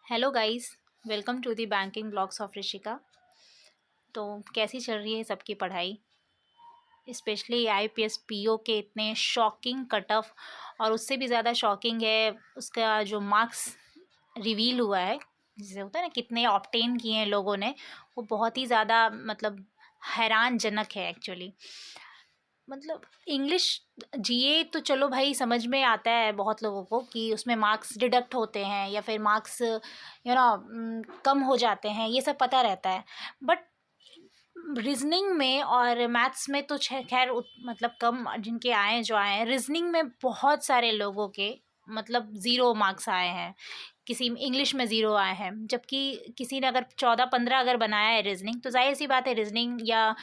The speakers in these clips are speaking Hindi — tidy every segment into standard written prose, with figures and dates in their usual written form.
Hello guys. Welcome to the banking blogs of Rishika. तो कैसी चल रही है सबकी पढ़ाई? स्पेशली आईपीएस पीओ के इतने शॉकिंग कट ऑफ, और उससे भी ज़्यादा शॉकिंग है उसका जो मार्क्स रिवील हुआ है, जिसे होता है ना कितने ऑब्टेन किए हैं लोगों ने। वो बहुत ही ज़्यादा मतलब हैरानजनक है एक्चुअली। मतलब इंग्लिश जीए तो चलो भाई समझ में आता है बहुत लोगों को कि उसमें मार्क्स डिडक्ट होते हैं या फिर मार्क्स कम हो जाते हैं, ये सब पता रहता है। बट रीजनिंग में और मैथ्स में तो खैर मतलब कम जिनके आए जो आए हैं, रीजनिंग में बहुत सारे लोगों के मतलब ज़ीरो मार्क्स आए हैं। किसी इंग्लिश में ज़ीरो आए हैं, जबकि किसी ने अगर 14-15 अगर बनाया है रीजनिंग, तो जाहिर सी बात है रीजनिंग या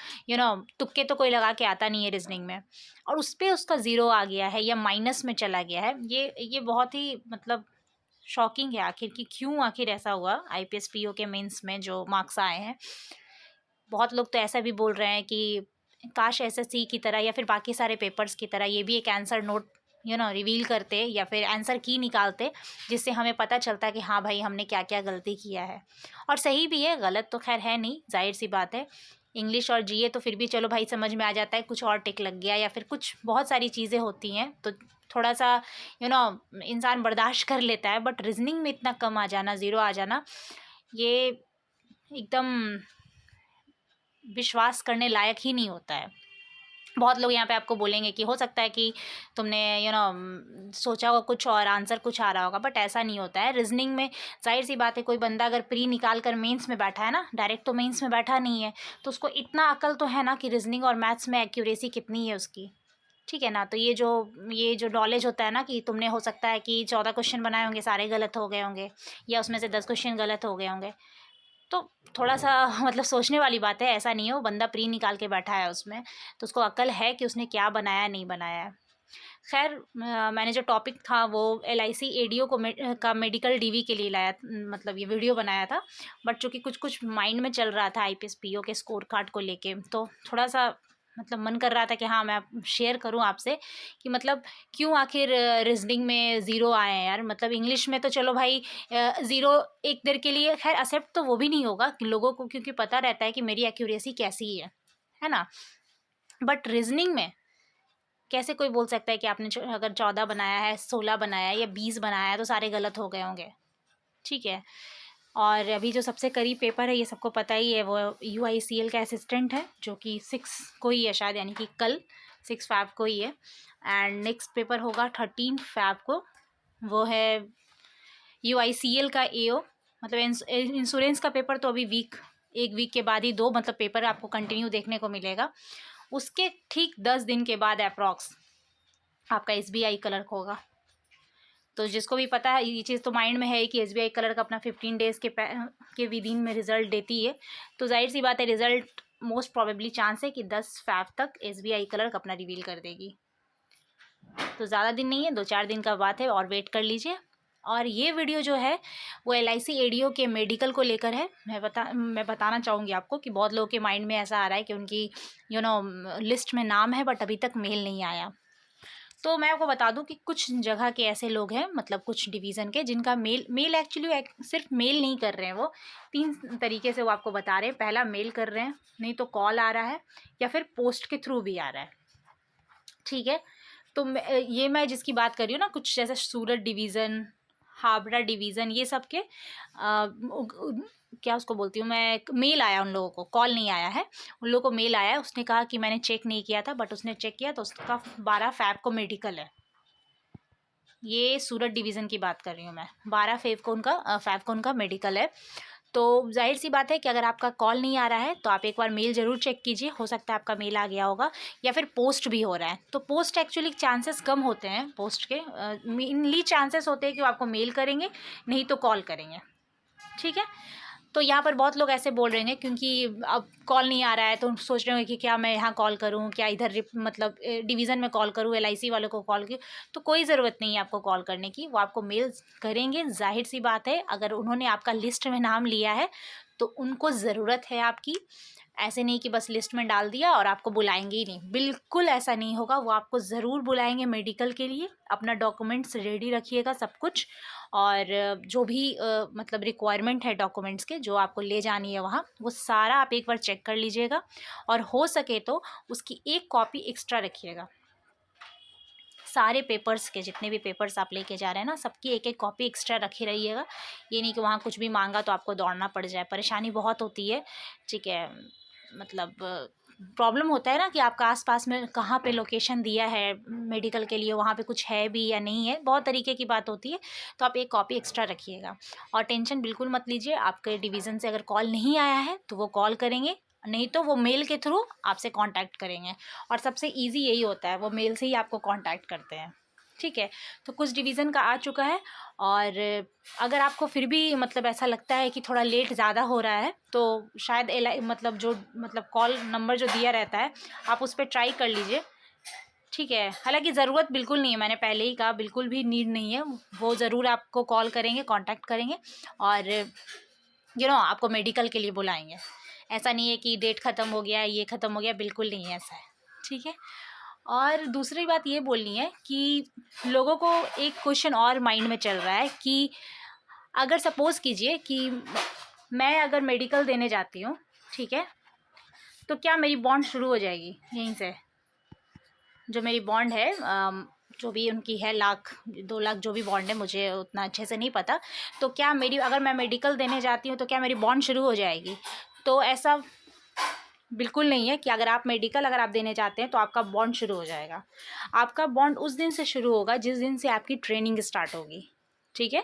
तुक्के तो कोई लगा के आता नहीं है रीजनिंग में, और उस पर उसका ज़ीरो आ गया है या माइनस में चला गया है। ये बहुत ही मतलब शॉकिंग है आखिर कि क्यों आखिर ऐसा हुआ आईपीएस पीओ के मेंस में जो मार्क्स आए हैं। बहुत लोग तो ऐसा भी बोल रहे हैं कि काश एसएससी की तरह या फिर बाकी सारे पेपर्स की तरह ये भी एक आंसर नोट रिवील करते या फिर आंसर की निकालते, जिससे हमें पता चलता कि हाँ भाई हमने क्या क्या गलती किया है। और सही भी है, गलत तो खैर है नहीं, जाहिर सी बात है। इंग्लिश और जीए तो फिर भी चलो भाई समझ में आ जाता है, कुछ और टिक लग गया या फिर कुछ बहुत सारी चीज़ें होती हैं तो थोड़ा सा इंसान बर्दाश्त कर लेता है। बट रीजनिंग में इतना कम आ जाना, ज़ीरो आ जाना, ये एकदम विश्वास करने लायक ही नहीं होता है। बहुत लोग यहाँ पे आपको बोलेंगे कि हो सकता है कि तुमने सोचा होगा कुछ और आंसर कुछ आ रहा होगा, बट ऐसा नहीं होता है रीजनिंग में। जाहिर सी बात है, कोई बंदा अगर प्री निकाल कर मेंस में बैठा है ना, डायरेक्ट तो मेंस में बैठा नहीं है, तो उसको इतना अकल तो है ना कि रीजनिंग और मैथ्स में एक्यूरेसी कितनी है उसकी। ठीक है ना? तो ये जो नॉलेज होता है ना कि तुमने हो सकता है कि 14 क्वेश्चन बनाए होंगे, सारे गलत हो गए होंगे, या उसमें से 10 क्वेश्चन गलत हो गए होंगे, तो थोड़ा सा मतलब सोचने वाली बात है। ऐसा नहीं है वो बंदा प्री निकाल के बैठा है उसमें, तो उसको अक्ल है कि उसने क्या बनाया नहीं बनाया है। खैर मैंने जो टॉपिक था वो एलआईसी एडीओ को का मेडिकल डीवी के लिए लाया, मतलब ये वीडियो बनाया था। बट चूँकि कुछ कुछ माइंड में चल रहा था आईपीएस पीओ के स्कोर कार्ड को लेके, तो थोड़ा सा मतलब मन कर रहा था कि हाँ मैं शेयर करूँ आपसे कि मतलब क्यों आखिर रीजनिंग में ज़ीरो आए हैं यार। मतलब इंग्लिश में तो चलो भाई ज़ीरो एक देर के लिए खैर एक्सेप्ट तो वो भी नहीं होगा कि लोगों को, क्योंकि पता रहता है कि मेरी एक्यूरेसी कैसी है ना। बट रीजनिंग में कैसे कोई बोल सकता है कि आपने अगर 14 बनाया है, 16 बनाया है या 20 बनाया है तो सारे गलत हो गए होंगे? ठीक है। और अभी जो सबसे करीब पेपर है ये सबको पता ही है, वो यूआईसीएल का असिस्टेंट है, जो कि 6 को ही है शायद, यानी कि कल 6 फैब को ही है। एंड नेक्स्ट पेपर होगा 13 फैब को, वो है यूआईसीएल का एओ। मतलब इंश्योरेंस का पेपर तो अभी एक वीक के बाद ही दो मतलब पेपर आपको कंटिन्यू देखने को मिलेगा। उसके ठीक 10 दिन के बाद अप्रॉक्स आपका एसबीआई क्लर्क होगा। तो जिसको भी पता है ये चीज़ तो माइंड में है कि एसबीआई क्लर्क अपना 15 डेज़ के विद इन में रिजल्ट देती है, तो जाहिर सी बात है रिजल्ट मोस्ट प्रोबेबली चांस है कि 10 फैब तक एसबीआई क्लर्क अपना रिवील कर देगी। तो ज़्यादा दिन नहीं है, 2-4 दिन का बात है, और वेट कर लीजिए। और ये वीडियो जो है वो एलआईसी एडीओ के मेडिकल को लेकर है। मैं बताना चाहूँगी आपको कि बहुत लोगों के माइंड में ऐसा आ रहा है कि उनकी लिस्ट में नाम है बट अभी तक मेल नहीं आया। तो मैं आपको बता दूं कि कुछ जगह के ऐसे लोग हैं, मतलब कुछ डिवीज़न के, जिनका मेल एक्चुअली सिर्फ मेल नहीं कर रहे हैं, वो 3 तरीके से वो आपको बता रहे हैं। पहला मेल कर रहे हैं, नहीं तो कॉल आ रहा है, या फिर पोस्ट के थ्रू भी आ रहा है। ठीक है। तो ये मैं जिसकी बात कर रही हूँ ना, कुछ जैसे सूरत डिवीज़न, हावड़ा डिवीज़न, ये सब के क्या उसको बोलती हूँ मैं, मेल आया उन लोगों को, कॉल नहीं आया है। उन लोगों को मेल आया है, उसने कहा कि मैंने चेक नहीं किया था, बट उसने चेक किया तो उसका 12 फैब को मेडिकल है। ये सूरत डिवीज़न की बात कर रही हूँ मैं। 12 फैब को उनका मेडिकल है। तो जाहिर सी बात है कि अगर आपका कॉल नहीं आ रहा है तो आप एक बार मेल ज़रूर चेक कीजिए, हो सकता है आपका मेल आ गया होगा, या फिर पोस्ट भी हो रहा है। तो पोस्ट एक्चुअली चांसेस कम होते हैं, पोस्ट के मेनली चांसेस होते हैं कि वो आपको मेल करेंगे, नहीं तो कॉल करेंगे। ठीक है। तो यहाँ पर बहुत लोग ऐसे बोल रहे हैं क्योंकि अब कॉल नहीं आ रहा है, तो सोच रहे हो कि क्या मैं यहाँ कॉल करूँ, क्या इधर मतलब डिवीज़न में कॉल करूँ, एलआईसी वालों को कॉल की। तो कोई ज़रूरत नहीं है आपको कॉल करने की, वो आपको मेल करेंगे। जाहिर सी बात है, अगर उन्होंने आपका लिस्ट में नाम लिया है तो उनको ज़रूरत है आपकी। ऐसे नहीं कि बस लिस्ट में डाल दिया और आपको बुलाएंगे ही नहीं, बिल्कुल ऐसा नहीं होगा। वो आपको ज़रूर बुलाएंगे मेडिकल के लिए। अपना डॉक्यूमेंट्स रेडी रखिएगा सब कुछ, और जो भी मतलब रिक्वायरमेंट है डॉक्यूमेंट्स के जो आपको ले जानी है वहाँ, वो सारा आप एक बार चेक कर लीजिएगा। और हो सके तो उसकी एक कॉपी एक्स्ट्रा रखिएगा। सारे पेपर्स के, जितने भी पेपर्स आप लेके जा रहे हैं ना, सबकी एक एक कॉपी एक्स्ट्रा रखे रहिएगा। ये नहीं कि वहाँ कुछ भी मांगा तो आपको दौड़ना पड़ जाए, परेशानी बहुत होती है। ठीक है, मतलब प्रॉब्लम होता है ना कि आपका आसपास में कहाँ पे लोकेशन दिया है मेडिकल के लिए, वहाँ पे कुछ है भी या नहीं है, बहुत तरीके की बात होती है। तो आप एक कॉपी एक्स्ट्रा रखिएगा। और टेंशन बिल्कुल मत लीजिए, आपके डिवीज़न से अगर कॉल नहीं आया है तो वो कॉल करेंगे, नहीं तो वो मेल के थ्रू आपसे कांटेक्ट करेंगे। और सबसे इजी यही होता है, वो मेल से ही आपको कांटेक्ट करते हैं। ठीक है, तो कुछ डिवीज़न का आ चुका है। और अगर आपको फिर भी मतलब ऐसा लगता है कि थोड़ा लेट ज़्यादा हो रहा है, तो शायद मतलब जो मतलब कॉल नंबर जो दिया रहता है, आप उस पर ट्राई कर लीजिए। ठीक है, हालांकि ज़रूरत बिल्कुल नहीं है, मैंने पहले ही कहा, बिल्कुल भी नीड नहीं है। वो ज़रूर आपको कॉल करेंगे, कांटेक्ट करेंगे, और आपको मेडिकल के लिए बुलाएंगे। ऐसा नहीं है कि डेट ख़त्म हो गया, ये ख़त्म हो गया, बिल्कुल नहीं है ऐसा है। ठीक है, और दूसरी बात ये बोलनी है कि लोगों को एक क्वेश्चन और माइंड में चल रहा है कि अगर सपोज़ कीजिए कि मैं अगर मेडिकल देने जाती हूँ, ठीक है, तो क्या मेरी बॉन्ड शुरू हो जाएगी यहीं से? जो मेरी बॉन्ड है जो भी उनकी है, 1-2 लाख जो भी बॉन्ड है, मुझे उतना अच्छे से नहीं पता। तो क्या मेरी, अगर मैं मेडिकल देने जाती हूँ तो क्या मेरी बॉन्ड शुरू हो जाएगी? तो ऐसा बिल्कुल नहीं है कि अगर आप देने जाते हैं तो आपका बॉन्ड शुरू हो जाएगा। आपका बॉन्ड उस दिन से शुरू होगा जिस दिन से आपकी ट्रेनिंग स्टार्ट होगी। ठीक है,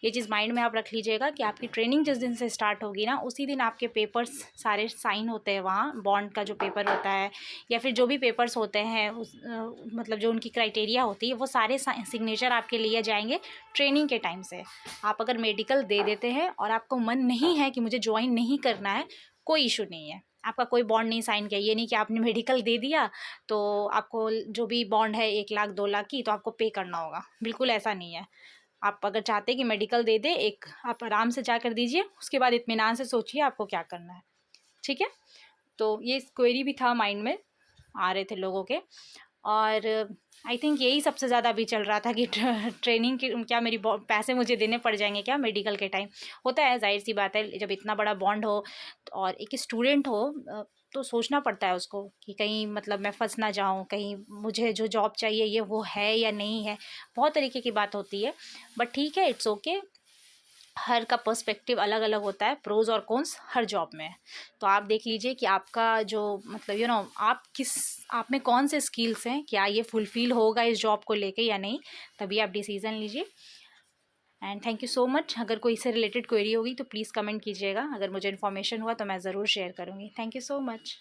ये चीज़ माइंड में आप रख लीजिएगा कि आपकी ट्रेनिंग जिस दिन से स्टार्ट होगी ना, उसी दिन आपके पेपर्स सारे साइन होते हैं वहाँ। बॉन्ड का जो पेपर होता है या फिर जो भी पेपर्स होते हैं मतलब जो उनकी क्राइटेरिया होती है, वो सारे सिग्नेचर आपके लिए जाएंगे ट्रेनिंग के टाइम से। आप अगर मेडिकल दे देते हैं और आपको मन नहीं है कि मुझे ज्वाइन नहीं करना है, कोई इशू नहीं है। आपका कोई बॉन्ड नहीं साइन किया, ये नहीं कि आपने मेडिकल दे दिया तो आपको जो भी बॉन्ड है 1 लाख 2 लाख की, तो आपको पे करना होगा, बिल्कुल ऐसा नहीं है। आप अगर चाहते हैं कि मेडिकल दे दे, एक आप आराम से जाकर दीजिए, उसके बाद इत्मीनान से सोचिए आपको क्या करना है। ठीक है, तो ये क्वेरी भी था माइंड में, आ रहे थे लोगों के। और आई थिंक यही सबसे ज़्यादा अभी चल रहा था कि ट्रेनिंग की क्या मेरी पैसे मुझे देने पड़ जाएंगे क्या मेडिकल के टाइम? होता है, जाहिर सी बात है, जब इतना बड़ा बॉन्ड हो और एक स्टूडेंट हो, तो सोचना पड़ता है उसको कि कहीं मतलब मैं फंस ना जाऊं, कहीं मुझे जो जॉब चाहिए ये वो है या नहीं है, बहुत तरीके की बात होती है। बट ठीक है, इट्स ओके। हर का पर्सपेक्टिव अलग अलग होता है, प्रोज और कॉन्स हर जॉब में है। तो आप देख लीजिए कि आपका जो मतलब आप में कौन से स्किल्स हैं, क्या ये फुलफ़िल होगा इस जॉब को लेके या नहीं, तभी आप डिसीज़न लीजिए। And thank you so much. अगर कोई इससे रिलेटेड क्वेरी होगी तो प्लीज़ कमेंट कीजिएगा। अगर मुझे इन्फॉर्मेशन हुआ तो मैं ज़रूर शेयर करूँगी। Thank you so much.